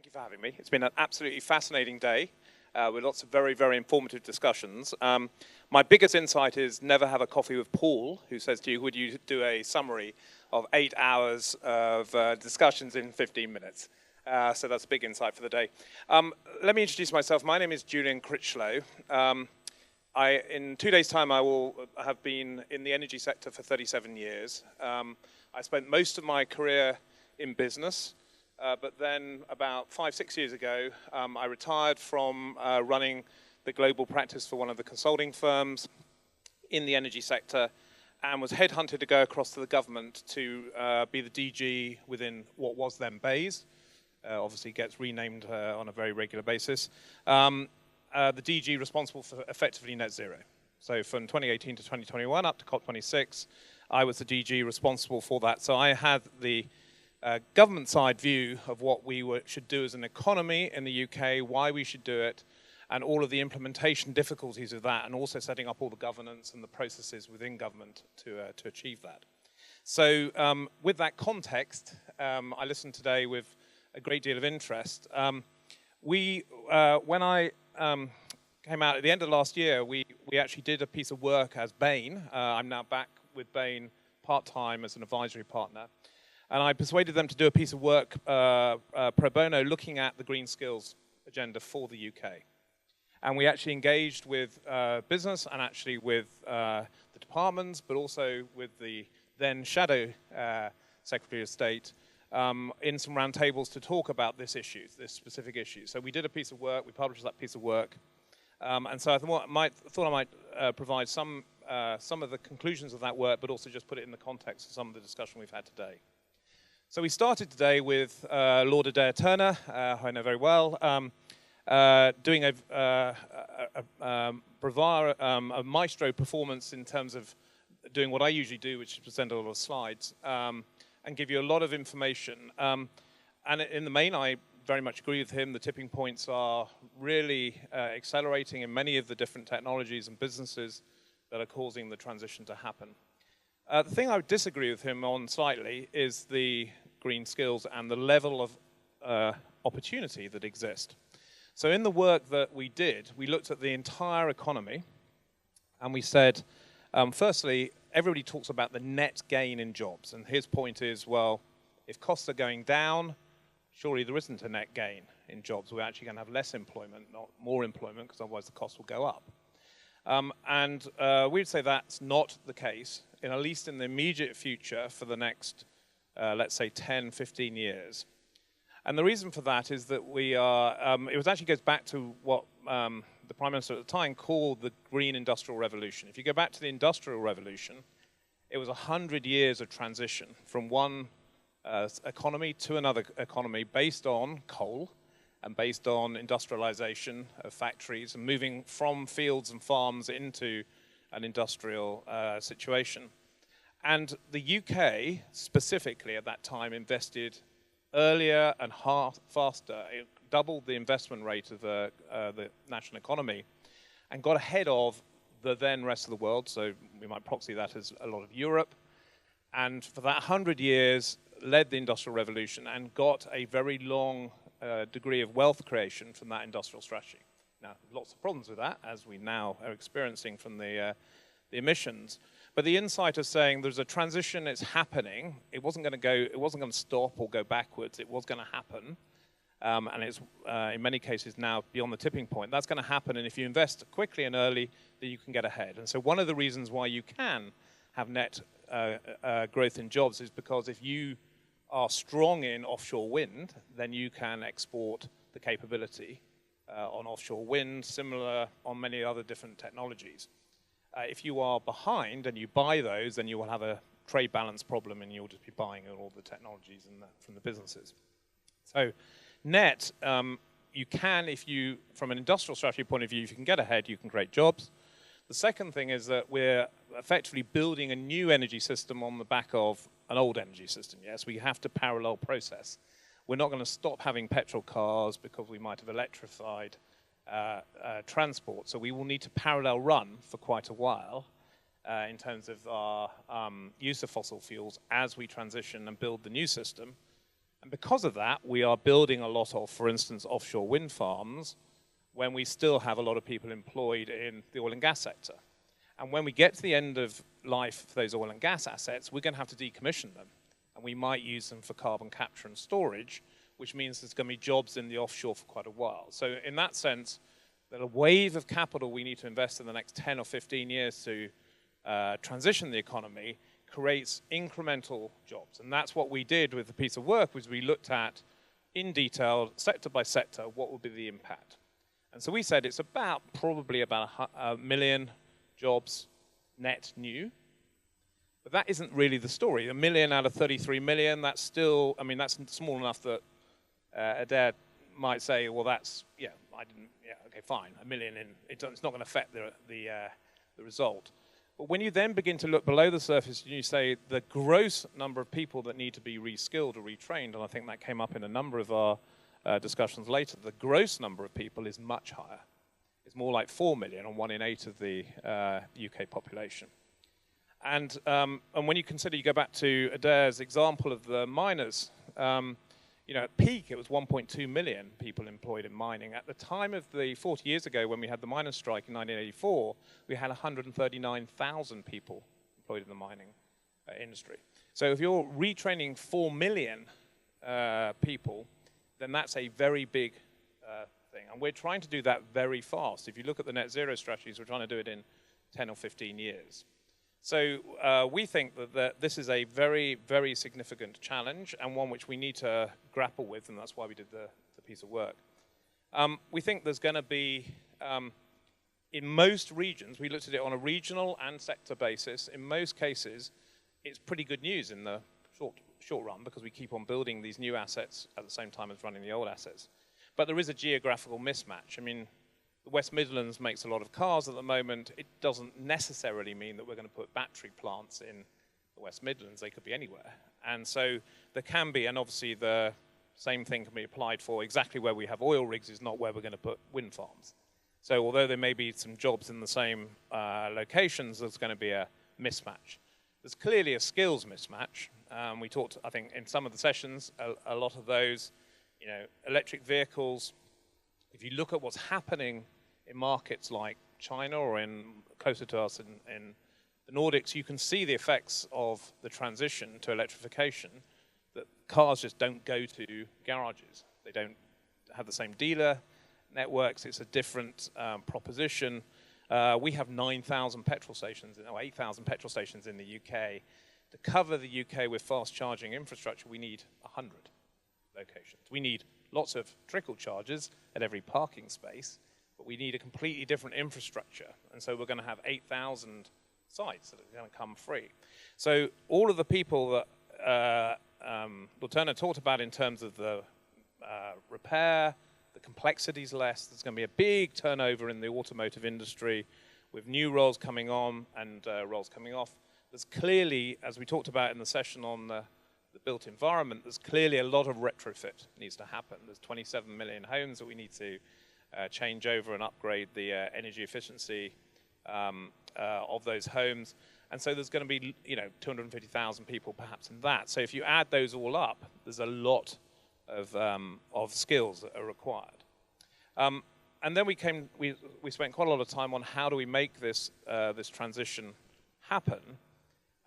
Thank you for having me. It's been an absolutely fascinating day with lots of very, very informative discussions. My biggest insight is never have a coffee with Paul, who says to you, would you do a summary of 8 hours of discussions in 15 minutes? So that's a big insight for the day. Let me introduce myself. My name is Julian Critchlow. In 2 days' time, I will have been in the energy sector for 37 years. I spent most of my career in business. But then about 5-6 years ago, I retired from running the global practice for one of the consulting firms in the energy sector and was headhunted to go across to the government to be the DG within what was then Bain. Obviously gets renamed on a very regular basis. The DG responsible for effectively net zero. So from 2018 to 2021 up to COP26, I was the DG responsible for that. So I had the government side view of what we should do as an economy in the UK, why we should do it, and all of the implementation difficulties of that, and also setting up all the governance and the processes within government to achieve that. So with that context, I listened today with a great deal of interest. When I came out at the end of last year, we actually did a piece of work as Bain. I'm now back with Bain part-time as an advisory partner. And I persuaded them to do a piece of work pro bono looking at the green skills agenda for the UK. And we actually engaged with business and actually with the departments, but also with the then shadow Secretary of State in some roundtables to talk about this specific issue. So we did a piece of work, we published that piece of work. And so I thought I might provide some of the conclusions of that work, but also just put it in the context of some of the discussion we've had today. So we started today with Lord Adair Turner, who I know very well, doing a maestro performance in terms of doing what I usually do, which is present a lot of slides, and give you a lot of information. And in the main, I very much agree with him. The tipping points are really accelerating in many of the different technologies and businesses that are causing the transition to happen. The thing I would disagree with him on slightly is the green skills and the level of opportunity that exist. So in the work that we did, we looked at the entire economy and we said, firstly, everybody talks about the net gain in jobs. And his point is, well, if costs are going down, surely there isn't a net gain in jobs. We're actually going to have less employment, not more employment, because otherwise the costs will go up. And we'd say that's not the case, at least in the immediate future for the next, let's say, 10, 15 years. And the reason for that is that it actually goes back to what the Prime Minister at the time called the Green Industrial Revolution. If you go back to the Industrial Revolution, it was 100 years of transition from one economy to another economy based on coal and based on industrialization of factories and moving from fields and farms into an industrial situation. And the UK, specifically at that time, invested earlier and faster. It doubled the investment rate of the national economy and got ahead of the then rest of the world, so we might proxy that as a lot of Europe. And for that 100 years, led the Industrial Revolution and got a very long degree of wealth creation from that industrial strategy. Now, lots of problems with that, as we now are experiencing from the emissions. But the insight of saying there's a transition, it's happening. It wasn't going to stop or go backwards. It was going to happen, and it's in many cases now beyond the tipping point. That's going to happen, and if you invest quickly and early, then you can get ahead. And so one of the reasons why you can have net growth in jobs is because if you are strong in offshore wind, then you can export the capability on offshore wind, similar on many other different technologies. If you are behind and you buy those, then you will have a trade balance problem and you'll just be buying all the technologies from the businesses. So net, you can, from an industrial strategy point of view, if you can get ahead, you can create jobs. The second thing is that we're effectively building a new energy system on the back of an old energy system. Yes, we have to parallel process. We're not going to stop having petrol cars because we might have electrified transport. So we will need to parallel run for quite a while in terms of our use of fossil fuels as we transition and build the new system. And because of that, we are building a lot of, for instance, offshore wind farms when we still have a lot of people employed in the oil and gas sector. And when we get to the end of life for those oil and gas assets, we're going to have to decommission them. And we might use them for carbon capture and storage, which means there's going to be jobs in the offshore for quite a while. So in that sense, there's a wave of capital we need to invest in the next 10 or 15 years to transition the economy creates incremental jobs. And that's what we did with the piece of work, was we looked at, in detail, sector by sector, what would be the impact. And so we said it's probably about a million jobs net new. But that isn't really the story. A million out of 33 million, that's still, I mean, that's small enough that Adair might say, well, that's, okay, fine, a million in, it's not going to affect the result. But when you then begin to look below the surface, you say the gross number of people that need to be reskilled or retrained, and I think that came up in a number of our discussions later, the gross number of people is much higher. It's more like 4 million, or 1 in 8 of the UK population. And when you consider, you go back to Adair's example of the miners, at peak it was 1.2 million people employed in mining. At the time of 40 years ago, when we had the miners' strike in 1984, we had 139,000 people employed in the mining industry. So if you're retraining 4 million people, then that's a very big thing. And we're trying to do that very fast. If you look at the net zero strategies, we're trying to do it in 10 or 15 years. So we think that this is a very, very significant challenge, and one which we need to grapple with, and that's why we did the piece of work. We think there's going to be, in most regions, we looked at it on a regional and sector basis. In most cases, it's pretty good news in the short run, because we keep on building these new assets at the same time as running the old assets. But there is a geographical mismatch. I mean, the West Midlands makes a lot of cars at the moment. It doesn't necessarily mean that we're going to put battery plants in the West Midlands. They could be anywhere. And so there can be, and obviously the same thing can be applied for exactly where we have oil rigs is not where we're going to put wind farms. So although there may be some jobs in the same locations, there's going to be a mismatch. There's clearly a skills mismatch. We talked, I think, in some of the sessions, a lot of those, electric vehicles. If you look at what's happening in markets like China or closer to us in the Nordics, you can see the effects of the transition to electrification, that cars just don't go to garages. They don't have the same dealer networks. It's a different proposition. We have 9,000 petrol stations, or 8,000 petrol stations in the UK. To cover the UK with fast charging infrastructure, we need 100 locations. We need lots of trickle charges at every parking space, but we need a completely different infrastructure. And so we're going to have 8,000 sites that are going to come free. So all of the people that Lorna talked about in terms of the repair, the complexity's less. There's going to be a big turnover in the automotive industry with new roles coming on and roles coming off. There's clearly, as we talked about in the session on the built environment, there's clearly a lot of retrofit needs to happen. There's 27 million homes that we need to change over and upgrade the energy efficiency of those homes. And so there's going to be, 250,000 people perhaps in that. So if you add those all up, there's a lot of skills that are required. And then we spent quite a lot of time on how do we make this transition happen.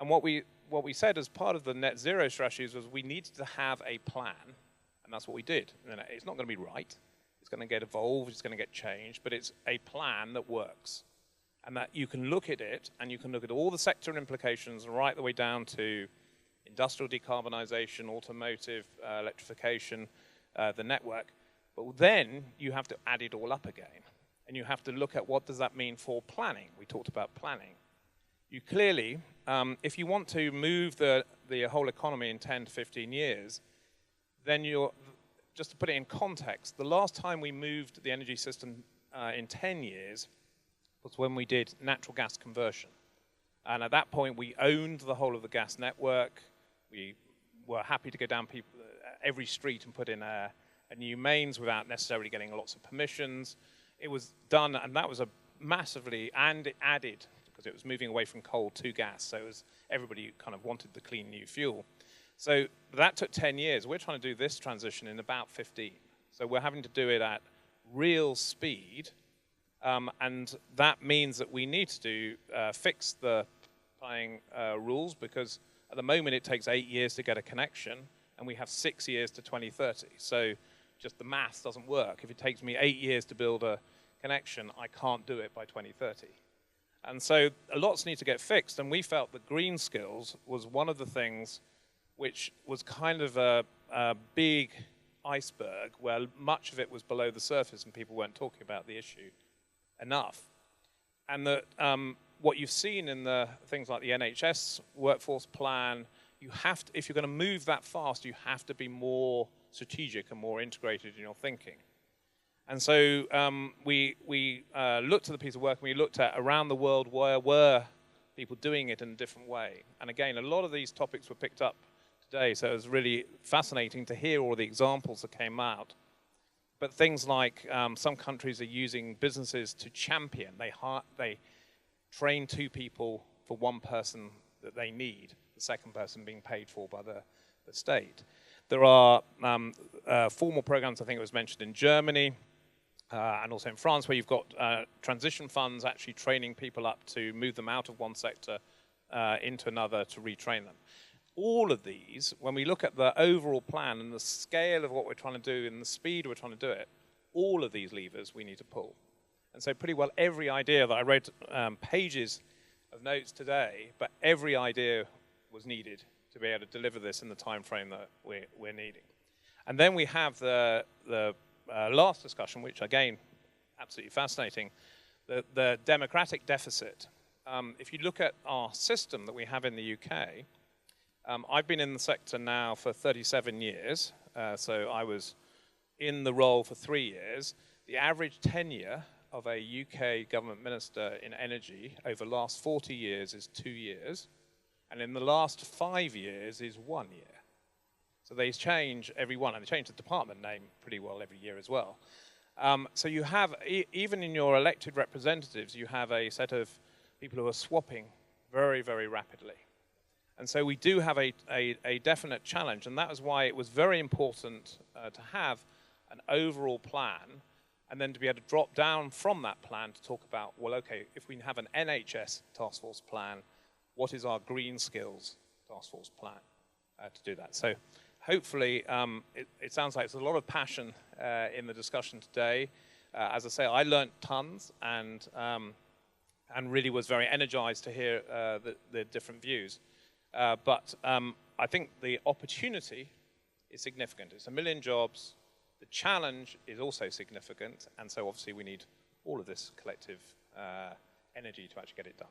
And what we said as part of the net zero strategies was we needed to have a plan, and that's what we did. And it's not going to be right. It's going to get evolved. It's going to get changed, but it's a plan that works, and that you can look at it, and you can look at all the sector implications right the way down to industrial decarbonisation, automotive electrification, the network. But then you have to add it all up again, and you have to look at what does that mean for planning. We talked about planning. You clearly, if you want to move the whole economy in 10 to 15 years, then just to put it in context, the last time we moved the energy system in 10 years was when we did natural gas conversion. And at that point, we owned the whole of the gas network. We were happy to go down every street and put in a new mains without necessarily getting lots of permissions. It was done, and that was and it added, because it was moving away from coal to gas, so everybody kind of wanted the clean new fuel. So that took 10 years. We're trying to do this transition in about 15. So we're having to do it at real speed. And that means that we need to fix the playing rules, because at the moment it takes 8 years to get a connection, and we have 6 years to 2030. So just the maths doesn't work. If it takes me 8 years to build a connection, I can't do it by 2030. And so a lots need to get fixed, and we felt that green skills was one of the things which was kind of a big iceberg where much of it was below the surface and people weren't talking about the issue enough. And that what you've seen in the things like the NHS workforce plan, you have to, if you're going to move that fast, you have to be more strategic and more integrated in your thinking. And so we looked at the piece of work, and we looked at around the world where were people doing it in a different way. And again, a lot of these topics were picked up today, so it was really fascinating to hear all the examples that came out. But things like some countries are using businesses to champion. They train 2 people for 1 person that they need, the second person being paid for by the state. There are formal programs, I think it was mentioned in Germany, and also in France, where you've got transition funds actually training people up to move them out of one sector into another to retrain them. All of these, when we look at the overall plan and the scale of what we're trying to do and the speed we're trying to do it, all of these levers we need to pull. And so pretty well every idea that I wrote pages of notes today, but every idea was needed to be able to deliver this in the time frame that we're needing. And then we have the last discussion, which again, absolutely fascinating, the democratic deficit. If you look at our system that we have in the UK, I've been in the sector now for 37 years, so I was in the role for 3 years. The average tenure of a UK government minister in energy over the last 40 years is 2 years, and in the last 5 years is 1 year. So they change every one, and they change the department name pretty well every year as well. So you have, even in your elected representatives, you have a set of people who are swapping very, very rapidly. And so we do have a definite challenge, and that is why it was very important to have an overall plan, and then to be able to drop down from that plan to talk about, well, okay, if we have an NHS task force plan, what is our green skills task force plan to do that? So hopefully, it sounds like there's a lot of passion in the discussion today. As I say, I learned tons, and really was very energized to hear the different views. But I think the opportunity is significant. It's 1 million jobs. The challenge is also significant. And so obviously we need all of this collective energy to actually get it done.